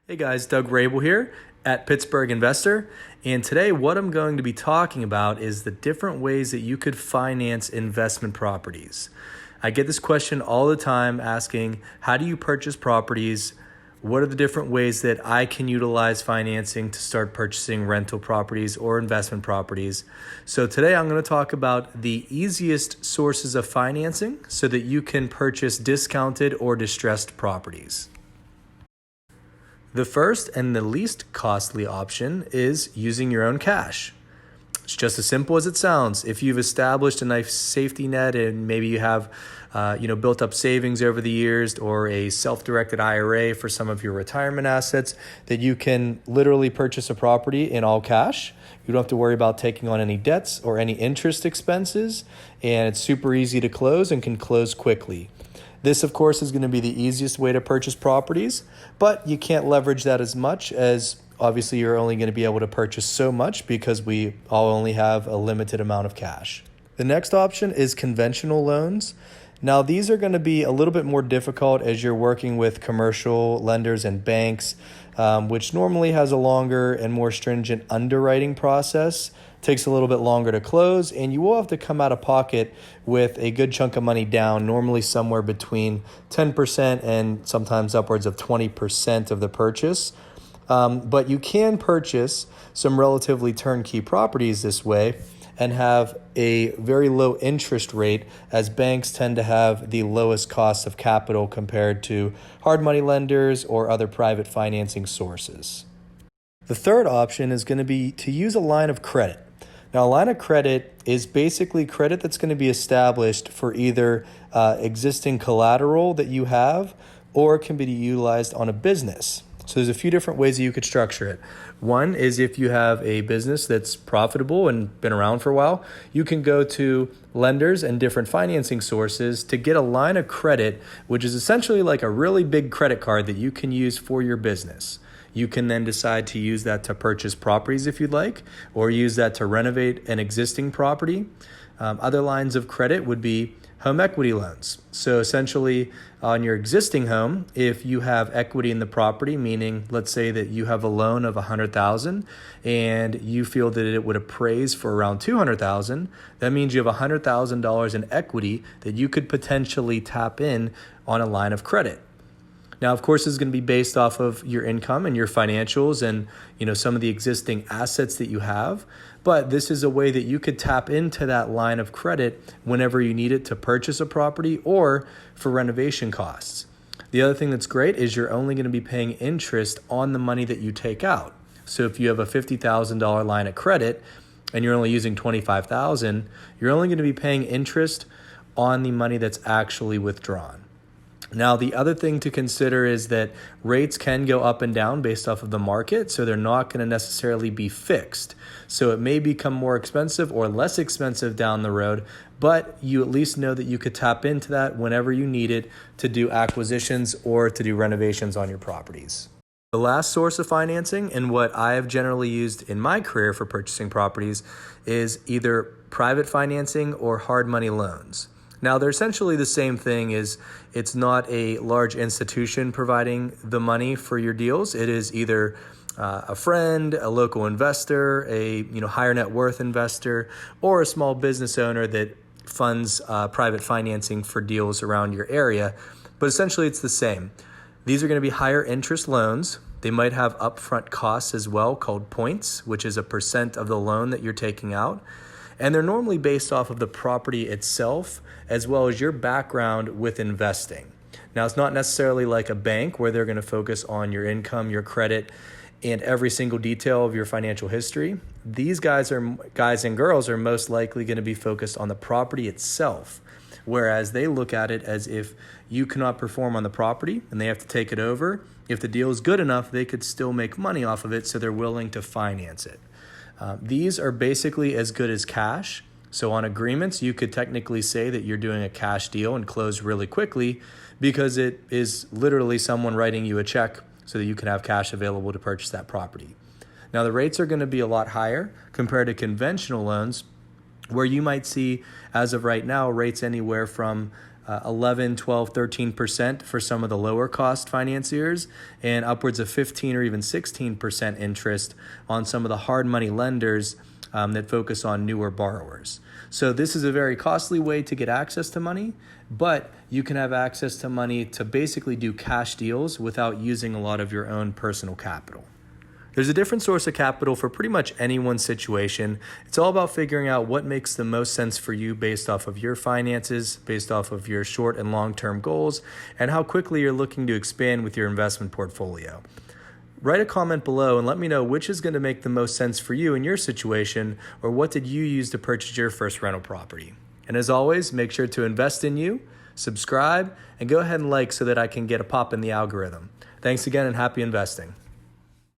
Hey guys, Doug Rabel here at Pittsburgh Investor. And today, what I'm going to be talking about is the different ways that you could finance investment properties. I get this question all the time asking, how do you purchase properties? What are the different ways that I can utilize financing to start purchasing rental properties or investment properties? So today I'm going to talk about the easiest sources of financing so that you can purchase discounted or distressed properties. The first and the least costly option is using your own cash. It's just as simple as it sounds. If you've established a nice safety net and maybe you have built up savings over the years or a self-directed IRA for some of your retirement assets, that you can literally purchase a property in all cash. You don't have to worry about taking on any debts or any interest expenses, and it's super easy to close and can close quickly. This, of course, is going to be the easiest way to purchase properties, but you can't leverage that as much as obviously you're only going to be able to purchase so much because we all only have a limited amount of cash. The next option is conventional loans. Now, these are going to be a little bit more difficult as you're working with commercial lenders and banks, which normally has a longer and more stringent underwriting process. Takes a little bit longer to close, and you will have to come out of pocket with a good chunk of money down, normally somewhere between 10% and sometimes upwards of 20% of the purchase. But you can purchase some relatively turnkey properties this way and have a very low interest rate, as banks tend to have the lowest cost of capital compared to hard money lenders or other private financing sources. The third option is going to be to use a line of credit. Now, a line of credit is basically credit that's going to be established for either existing collateral that you have, or it can be utilized on a business. So there's a few different ways that you could structure it. One is if you have a business that's profitable and been around for a while, you can go to lenders and different financing sources to get a line of credit, which is essentially like a really big credit card that you can use for your business. You can then decide to use that to purchase properties if you'd like, or use that to renovate an existing property. Other lines of credit would be home equity loans. So essentially on your existing home, if you have equity in the property, meaning let's say that you have a loan of $100,000 and you feel that it would appraise for around $200,000, that means you have $100,000 in equity that you could potentially tap in on a line of credit. Now, of course, this is going to be based off of your income and your financials and, some of the existing assets that you have. But this is a way that you could tap into that line of credit whenever you need it to purchase a property or for renovation costs. The other thing that's great is you're only going to be paying interest on the money that you take out. So if you have a $50,000 line of credit and you're only using $25,000, you're only going to be paying interest on the money that's actually withdrawn. Now, the other thing to consider is that rates can go up and down based off of the market, so they're not going to necessarily be fixed. So it may become more expensive or less expensive down the road, but you at least know that you could tap into that whenever you need it to do acquisitions or to do renovations on your properties. The last source of financing, and what I have generally used in my career for purchasing properties, is either private financing or hard money loans. Now, they're essentially the same thing. It's not a large institution providing the money for your deals. It is either a friend, a local investor, a higher net worth investor, or a small business owner that funds private financing for deals around your area. But essentially, it's the same. These are going to be higher interest loans. They might have upfront costs as well, called points, which is a percent of the loan that you're taking out. And they're normally based off of the property itself, as well as your background with investing. Now, it's not necessarily like a bank where they're going to focus on your income, your credit, and every single detail of your financial history. These guys and girls are most likely going to be focused on the property itself, whereas they look at it as if you cannot perform on the property and they have to take it over. If the deal is good enough, they could still make money off of it, so they're willing to finance it. These are basically as good as cash. So on agreements, you could technically say that you're doing a cash deal and close really quickly because it is literally someone writing you a check so that you can have cash available to purchase that property. Now, the rates are going to be a lot higher compared to conventional loans, where you might see, as of right now, rates anywhere from 11, 12, 13% for some of the lower cost financiers, and upwards of 15 or even 16% interest on some of the hard money lenders that focus on newer borrowers. So this is a very costly way to get access to money, but you can have access to money to basically do cash deals without using a lot of your own personal capital. There's a different source of capital for pretty much anyone's situation. It's all about figuring out what makes the most sense for you based off of your finances, based off of your short and long-term goals, and how quickly you're looking to expand with your investment portfolio. Write a comment below and let me know which is going to make the most sense for you in your situation, or what did you use to purchase your first rental property. And as always, make sure to invest in you, subscribe, and go ahead and like so that I can get a pop in the algorithm. Thanks again and happy investing.